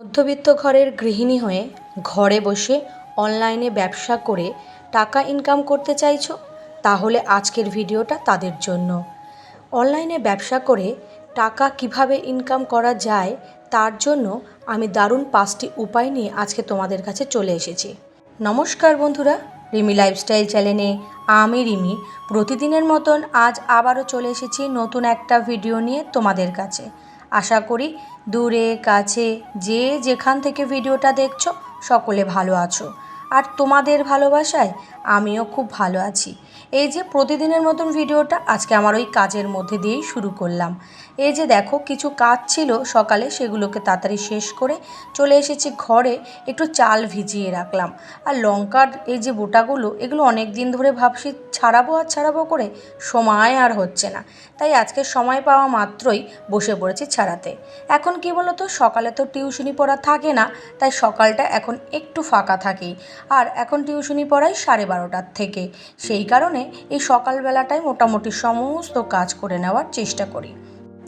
মধ্যবিত্ত ঘরের গৃহিণী হয়ে ঘরে বসে অনলাইনে ব্যবসা করে টাকা ইনকাম করতে চাইছো? তাহলে আজকের ভিডিওটা তাদের জন্য। অনলাইনে ব্যবসা করে টাকা কিভাবে ইনকাম করা যায় তার জন্য আমি দারুণ 5টি উপায় নিয়ে আজকে তোমাদের কাছে চলে এসেছি। নমস্কার বন্ধুরা, রিমি লাইফস্টাইল চ্যানেলে আমি রিমি প্রতিদিনের মতন আজ আবারও চলে এসেছি নতুন একটা ভিডিও নিয়ে তোমাদের কাছে। আশা করি দূরে কাছে যে যেখান থেকে ভিডিওটা দেখছো সকলে ভালো আছো, আর তোমাদের ভালোবাসায় আমিও খুব ভালো আছি। এই যে প্রতিদিনের মতন ভিডিওটা আজকে আমার ওই কাজের মধ্যে দিয়েই শুরু করলাম। এই যে দেখো, কিছু কাজ ছিল সকালে, সেগুলোকে তাড়াতাড়ি শেষ করে চলে এসেছি ঘরে। একটু চাল ভিজিয়ে রাখলাম, আর লঙ্কার এই যে বোটাগুলো, এগুলো অনেক দিন ধরে ভাবছি ছাড়াবো করে সময় আর হচ্ছে না, তাই আজকে সময় পাওয়া মাত্রই বসে পড়েছি ছাড়াতে। এখন কি বলো তো, সকালে তো টিউশনি পড়া থাকে না, তাই সকালটা এখন একটু ফাঁকা থাকেই। আর এখন টিউশনি পড়াই 12:30টার থেকে, সেই কারণে এই সকালবেলাটায় মোটামুটি সমস্ত কাজ করে নেওয়ার চেষ্টা করি।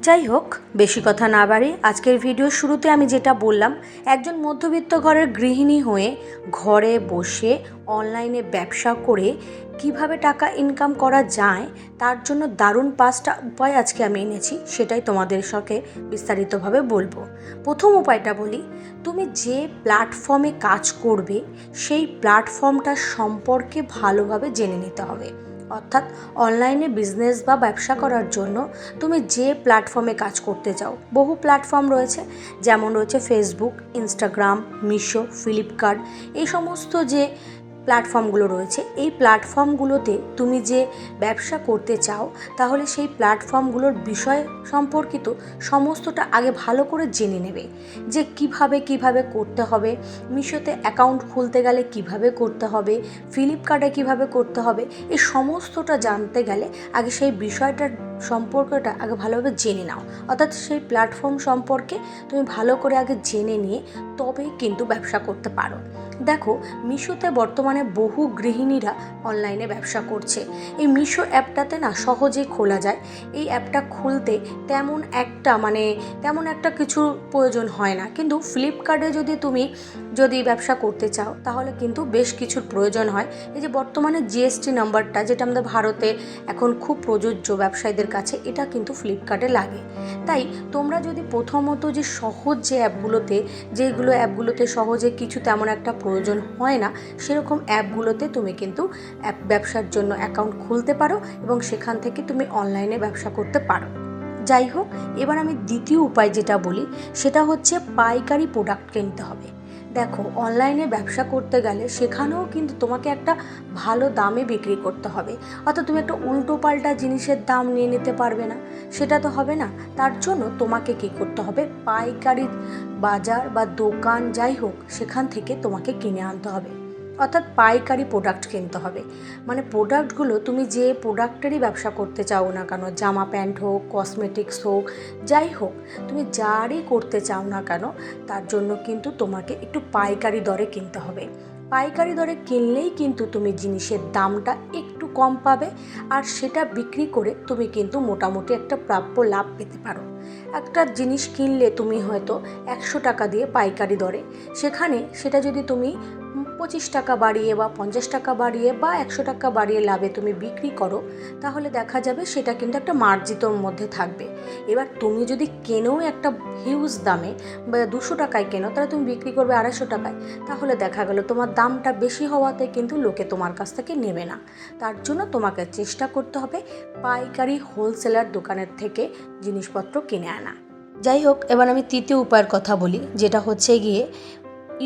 যাই হোক, বেশি কথা না বাড়িয়ে আজকের ভিডিওর শুরুতে আমি যেটা বললাম, একজন মধ্যবিত্ত ঘরের গৃহিণী হয়ে ঘরে বসে অনলাইনে ব্যবসা করে কিভাবে টাকা ইনকাম করা যায় তার জন্য দারুণ 5টা উপায় আজকে আমি এনেছি, সেটাই তোমাদের সঙ্গে বিস্তারিতভাবে বলবো। প্রথম উপায়টা বলি, তুমি যে প্ল্যাটফর্মে কাজ করবে সেই প্ল্যাটফর্মটা সম্পর্কে ভালোভাবে জেনে নিতে হবে। অর্থাৎ অনলাইনে বিজনেস বা ব্যবসা করার জন্য তুমি যে প্ল্যাটফর্মে কাজ করতে চাও, বহু প্ল্যাটফর্ম রয়েছে, যেমন রয়েছে ফেসবুক, ইনস্টাগ্রাম, মিশো, ফ্লিপকার্ট, এই সমস্ত যে প্ল্যাটফর্মগুলো রয়েছে, এই প্ল্যাটফর্মগুলোতে তুমি যে ব্যবসা করতে চাও তাহলে সেই প্ল্যাটফর্মগুলোর বিষয় সম্পর্কিত সমস্তটা আগে ভালো করে জেনে নেবে, যে কিভাবে করতে হবে। মিশোতে অ্যাকাউন্ট খুলতে গেলে কিভাবে করতে হবে, ফ্লিপকার্টে কিভাবে করতে হবে, এই সমস্তটা জানতে গেলে আগে সেই বিষয়টার সম্পর্কটা আগে ভালোভাবে জেনে নাও। অর্থাৎ সেই প্ল্যাটফর্ম সম্পর্কে তুমি ভালো করে আগে জেনে নিয়ে তবেই কিন্তু ব্যবসা করতে পারো। দেখো, মিশোতে বর্তমানে বহু গৃহিণীরা অনলাইনে ব্যবসা করছে। এই মিশো অ্যাপটাতে না সহজেই খোলা যায়। এই অ্যাপটা খুলতে তেমন একটা কিছুর প্রয়োজন হয় না, কিন্তু ফ্লিপকার্টে যদি ব্যবসা করতে চাও তাহলে কিন্তু বেশ কিছুর প্রয়োজন হয়। এই যে বর্তমানে জিএসটি নাম্বারটা, যেটা আমাদের ভারতে এখন খুব প্রযোজ্য ব্যবসায়ীদের কাছে, এটা কিন্তু ফ্লিপকার্টে লাগে। তাই তোমরা যদি প্রথমত যে সহজ যে যেগুলো অ্যাপগুলোতে সহজে কিছু তেমন একটা প্রয়োজন হয় না, সেরকম অ্যাপগুলোতে তুমি কিন্তু ব্যবসার জন্য অ্যাকাউন্ট খুলতে পারো এবং সেখান থেকে তুমি অনলাইনে ব্যবসা করতে পারো। যাই হোক, এবার আমি দ্বিতীয় উপায় যেটা বলি সেটা হচ্ছে পাইকারি প্রোডাক্ট কিনতে হবে। দেখো, অনলাইনে ব্যবসা করতে গেলে সেখানেও কিন্তু তোমাকে একটা ভালো দামে বিক্রি করতে হবে। অর্থাৎ তুমি একটা উল্টোপাল্টা জিনিসের দাম নিয়ে নিতে পারবে না, সেটা তো হবে না। তার জন্য তোমাকে কী করতে হবে, পাইকারি বাজার বা দোকান যাই হোক সেখান থেকে তোমাকে কিনে আনতে হবে। অর্থাৎ পাইকারি প্রোডাক্ট কিনতে হবে। মানে প্রোডাক্টগুলো তুমি যে প্রোডাক্টেরই ব্যবসা করতে চাও না কেন, জামা প্যান্ট হোক, কসমেটিক্স হোক, যাই হোক তুমি যারই করতে চাও না কেন, তার জন্য কিন্তু তোমাকে একটু পাইকারি দরে কিনতে হবে। পাইকারি দরে কিনলেই কিন্তু তুমি জিনিসের দামটা একটু কম পাবে, আর সেটা বিক্রি করে তুমি কিন্তু মোটামুটি একটা প্রাপ্য লাভ পেতে পারো। একটা জিনিস কিনলে তুমি হয়তো 100 টাকা দিয়ে পাইকারি দরে, সেখানে সেটা যদি তুমি 25 টাকা বাড়িয়ে বা 50 টাকা বাড়িয়ে বা 100 টাকা বাড়িয়ে লাভে তুমি বিক্রি করো, তাহলে দেখা যাবে সেটা কিন্তু একটা মার্জিতর মধ্যে থাকবে। এবার তুমি যদি কেনো একটা হিউজ দামে বা 200 টাকায় কেনো, তাহলে তুমি বিক্রি করবে 250 টাকায়, তাহলে দেখা গেল তোমার দামটা বেশি হওয়াতে কিন্তু লোকে তোমার কাছ থেকে নেবে না। তার জন্য তোমাকে চেষ্টা করতে হবে পাইকারি হোলসেলার দোকানের থেকে জিনিসপত্র কিনে আনা। যাই হোক, এবার আমি তৃতীয় উপায়ের কথা বলি, যেটা হচ্ছে গিয়ে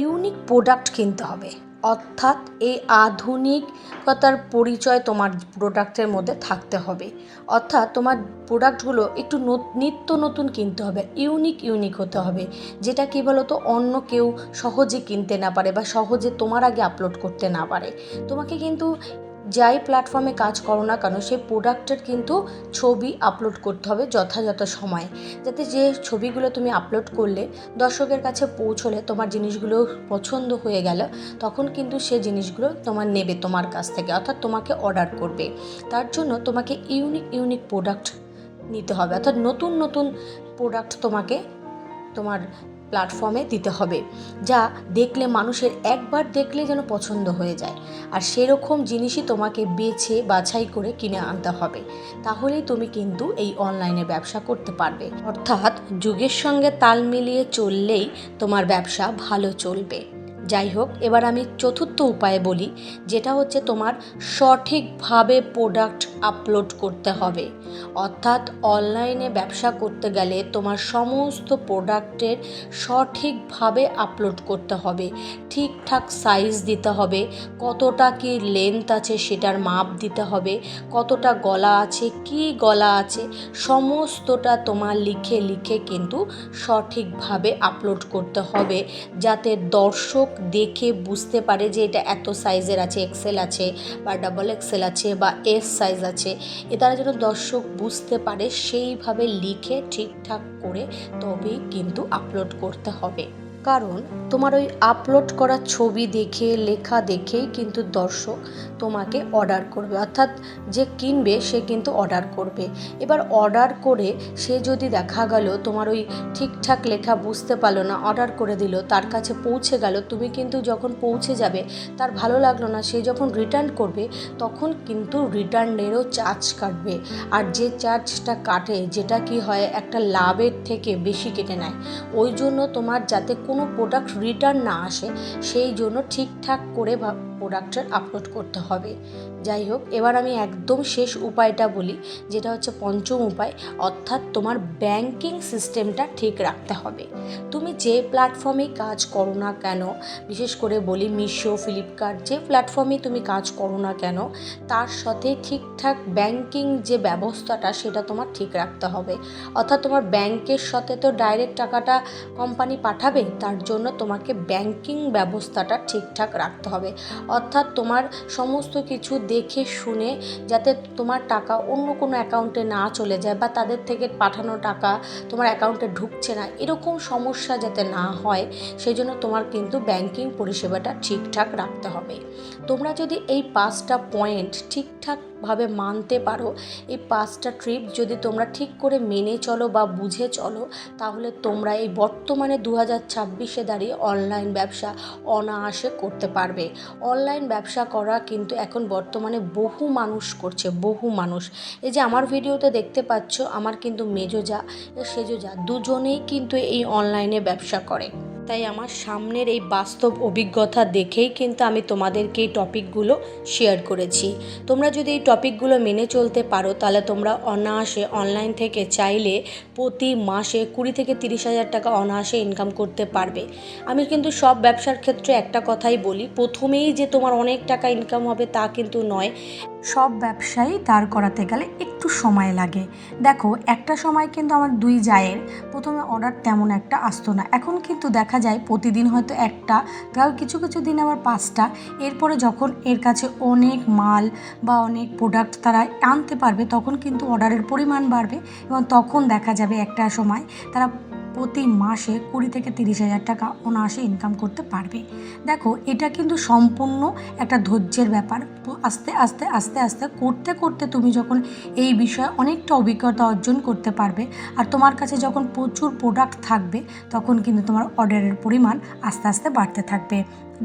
ইউনিক প্রোডাক্ট কিনতে হবে। অর্থাৎ এই আধুনিকতার পরিচয় তোমার প্রোডাক্টের মধ্যে থাকতে হবে। অর্থাৎ তোমার প্রোডাক্টগুলো একটু নিত্য নতুন কিনতে হবে, ইউনিক হতে হবে, যেটা কী বলো তো অন্য কেউ সহজে কিনতে না পারে বা সহজে তোমার আগে আপলোড করতে না পারে। তোমাকে কিন্তু যাই প্ল্যাটফর্মে কাজ করো না কেন, সেই প্রোডাক্টের কিন্তু ছবি আপলোড করতে হবে যথাযথ সময়ে, যাতে যে ছবিগুলো তুমি আপলোড করলে দর্শকের কাছে পৌঁছলে তোমার জিনিসগুলো পছন্দ হয়ে গেল, তখন কিন্তু সে জিনিসগুলো তোমার নেবে তোমার কাছ থেকে, অর্থাৎ তোমাকে অর্ডার করবে। তার জন্য তোমাকে ইউনিক প্রোডাক্ট নিতে হবে, অর্থাৎ নতুন প্রোডাক্ট তোমাকে তোমার প্ল্যাটফর্মে দিতে হবে, যা দেখলে মানুষের একবার দেখলে যেন পছন্দ হয়ে যায়। আর সেরকম জিনিসই তোমাকে বেছে বাছাই করে কিনে আনতে হবে, তাহলেই তুমি কিন্তু এই অনলাইনে ব্যবসা করতে পারবে। অর্থাৎ যুগের সঙ্গে তাল মিলিয়ে চললেই তোমার ব্যবসা ভালো চলবে। যাই হোক, এবার আমি চতুর্থ উপায়ে বলি, যেটা হচ্ছে তোমার সঠিকভাবে প্রোডাক্ট আপলোড করতে হবে। অর্থাৎ অনলাইনে ব্যবসা করতে গেলে তোমার সমস্ত প্রোডাক্টের সঠিকভাবে আপলোড করতে হবে, ঠিকঠাক সাইজ দিতে হবে, কতটা কি লেন্থ আছে সেটার মাপ দিতে হবে, কতটা গলা আছে, কি গলা আছে, সমস্তটা তোমার লিখে লিখে কিন্তু সঠিকভাবে আপলোড করতে হবে, যাতে দর্শক দেখে বুঝতে পারে যে এটা এত সাইজের আছে, এক্সেল আছে বা ডাবল এক্সেল আছে বা এস সাইজ আছে। এ দ্বারা যেন দর্শক বুঝতে পারে, সেইভাবে লিখে ঠিকঠাক করে তবেই কিন্তু আপলোড করতে হবে। কারণ তোমার ওই আপলোড করা ছবি দেখে, লেখা দেখেই কিন্তু দর্শক তোমাকে অর্ডার করবে, অর্থাৎ যে কিনবে সে কিন্তু অর্ডার করবে। এবার অর্ডার করে সে যদি দেখা গেল তোমার ওই ঠিকঠাক লেখা বুঝতে পারলো না, অর্ডার করে দিল, তার কাছে পৌঁছে গেল, তুমি কিন্তু যখন পৌঁছে যাবে তার ভালো লাগলো না, সে যখন রিটার্ন করবে তখন কিন্তু রিটার্নেরও চার্জ কাটবে। আর যে চার্জটা কাটে, যেটা কি হয় একটা লাভের থেকে বেশি কেটে নেয়। ওই জন্য তোমার যাতে কোনো প্রোডাক্ট রিটার্ন না আসে, সেই জন্য ঠিকঠাক করে প্রোডাক্টের আপলোড করতে হবে। যাই হোক, এবার আমি একদম শেষ উপায়টা বলি, যেটা হচ্ছে পঞ্চম উপায়, অর্থাৎ তোমার ব্যাংকিং সিস্টেমটা ঠিক রাখতে হবে। তুমি যে প্ল্যাটফর্মেই কাজ করো না কেন, বিশেষ করে বলি মিশো, ফ্লিপকার্ট, যে প্ল্যাটফর্মেই তুমি কাজ করো না কেন, তার সাথে ঠিকঠাক ব্যাংকিং যে ব্যবস্থাটা সেটা তোমার ঠিক রাখতে হবে। অর্থাৎ তোমার ব্যাংকের সাথে তো ডাইরেক্ট টাকাটা কোম্পানি পাঠাবে, তার জন্য তোমাকে ব্যাংকিং ব্যবস্থাটা ঠিকঠাক রাখতে হবে। অর্থাৎ তোমার সমস্ত কিছু দেখে শুনে, যাতে তোমার টাকা অন্য কোনো অ্যাকাউন্টে না চলে যায় বা তাদের থেকে পাঠানো টাকা তোমার অ্যাকাউন্টে ঢুকছে না, এরকম সমস্যা যাতে না হয়, সেই জন্য তোমার কিন্তু ব্যাংকিং পরিষেবাটা ঠিকঠাক রাখতে হবে। তোমরা যদি এই 5টা পয়েন্ট ঠিকঠাকভাবে মানতে পারো, এই 5টা ট্রিপ যদি তোমরা ঠিক করে মেনে চলো বা বুঝে চলো, তাহলে তোমরা এই বর্তমানে 2026-এ দাঁড়িয়ে অনলাইন ব্যবসা অনায়াসে করতে পারবে। অনলাইন ব্যবসা করা কিন্তু এখন বর্তমানে বহু মানুষ করছে, বহু মানুষ। এই যে আমার ভিডিওতে দেখতে পাচ্ছ, আমার কিন্তু মেজো যা, সেজো যা, দুজনেই কিন্তু এই অনলাইনে ব্যবসা করে। তাই আমার সামনের এই বাস্তব অভিজ্ঞতা দেখেই কিন্তু আমি তোমাদেরকে এই টপিকগুলো শেয়ার করেছি। তোমরা যদি এই টপিকগুলো মেনে চলতে পারো, তাহলে তোমরা অনায়াসে অনলাইন থেকে চাইলে প্রতি মাসে 20 থেকে 30,000 টাকা অনায়াসে ইনকাম করতে পারবে। আমি কিন্তু সব ব্যবসার ক্ষেত্রে একটা কথাই বলি, প্রথমেই যে তোমার অনেক টাকা ইনকাম হবে তা কিন্তু নয়। সব ব্যবসায়ী দাঁড় করাতে গেলে একটু সময় লাগে। দেখো, একটা সময় কিন্তু আমার 2 জায়ের প্রথমে অর্ডার তেমন একটা আসতো না, এখন কিন্তু দেখা যায় প্রতিদিন হয়তো একটা, তাও কিছু কিছু দিন আবার 5টা। এরপরে যখন এর কাছে অনেক মাল বা অনেক প্রোডাক্ট তারা আনতে পারবে, তখন কিন্তু অর্ডারের পরিমাণ বাড়বে এবং তখন দেখা যাবে একটা সময় তারা প্রতি মাসে 20 থেকে 30,000 টাকা অনায়াসে ইনকাম করতে পারবে। দেখো, এটা কিন্তু সম্পূর্ণ একটা ধৈর্যের ব্যাপার। আস্তে আস্তে আস্তে আস্তে করতে করতে তুমি যখন এই বিষয়ে অনেকটা অভিজ্ঞতা অর্জন করতে পারবে, আর তোমার কাছে যখন প্রচুর প্রোডাক্ট থাকবে, তখন কিন্তু তোমার অর্ডারের পরিমাণ আস্তে আস্তে বাড়তে থাকবে।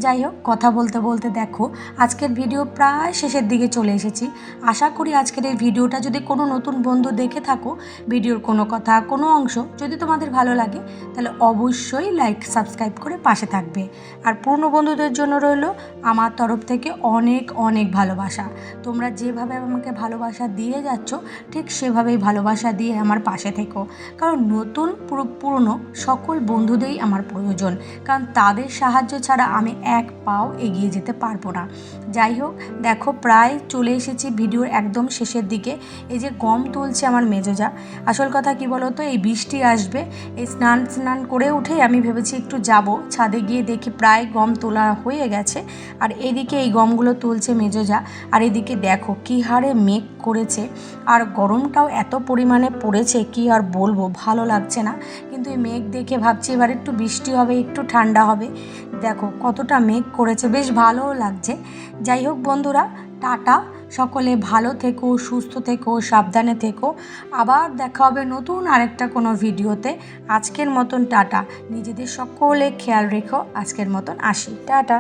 যাই হোক, কথা বলতে বলতে দেখো আজকের ভিডিও প্রায় শেষের দিকে চলে এসেছি। আশা করি আজকের এই ভিডিওটা যদি কোনো নতুন বন্ধু দেখে থাকো, ভিডিওর কোনো কথা, কোনো অংশ যদি তোমাদের ভালো লাগে, তাহলে অবশ্যই লাইক, সাবস্ক্রাইব করে পাশে থাকবে। আর পুরনো বন্ধুদের জন্য রইল আমার তরফ থেকে অনেক অনেক ভালোবাসা। তোমরা যেভাবে আমাকে ভালোবাসা দিয়ে যাচ্ছ, ঠিক সেভাবেই ভালোবাসা দিয়ে আমার পাশে থেকো। কারণ নতুন পুরনো সকল বন্ধুদেরই আমার প্রয়োজন, কারণ তাদের সাহায্য ছাড়া আমি এক পাও এগিয়ে যেতে পারবো না। যাই হোক, দেখো প্রায় চলে এসেছি ভিডিওর একদম শেষের দিকে। এই যে গম তুলছে আমার মেজোজা। আসল কথা কি বলো তো, এই বৃষ্টি আসবে, এই স্নান করে উঠেই আমি ভেবেছি একটু যাব ছাদে, গিয়ে দেখি প্রায় গম তোলা হয়ে গেছে। আর এদিকে এই গমগুলো তুলছে মেজোজা। আর এদিকে দেখো কী হারে মেঘ করেছে, আর গরমটাও এত পরিমাণে পড়েছে কি আর বলবো, ভালো লাগছে না। কিন্তু এই মেঘ দেখে ভাবছি এবার একটু বৃষ্টি হবে, একটু ঠান্ডা হবে। দেখো কতটা মেঘ করেছে, বেশ ভালোও লাগছে। যাই হোক বন্ধুরা, টাটা, সকলে ভালো থেকো, সুস্থ থেকো, সাবধানে থেকো। আবার দেখা হবে নতুন আরেকটা কোনো ভিডিওতে। আজকের মতন টাটা। নিজেদের সকলে খেয়াল রেখো। আজকের মতন আসি, টাটা।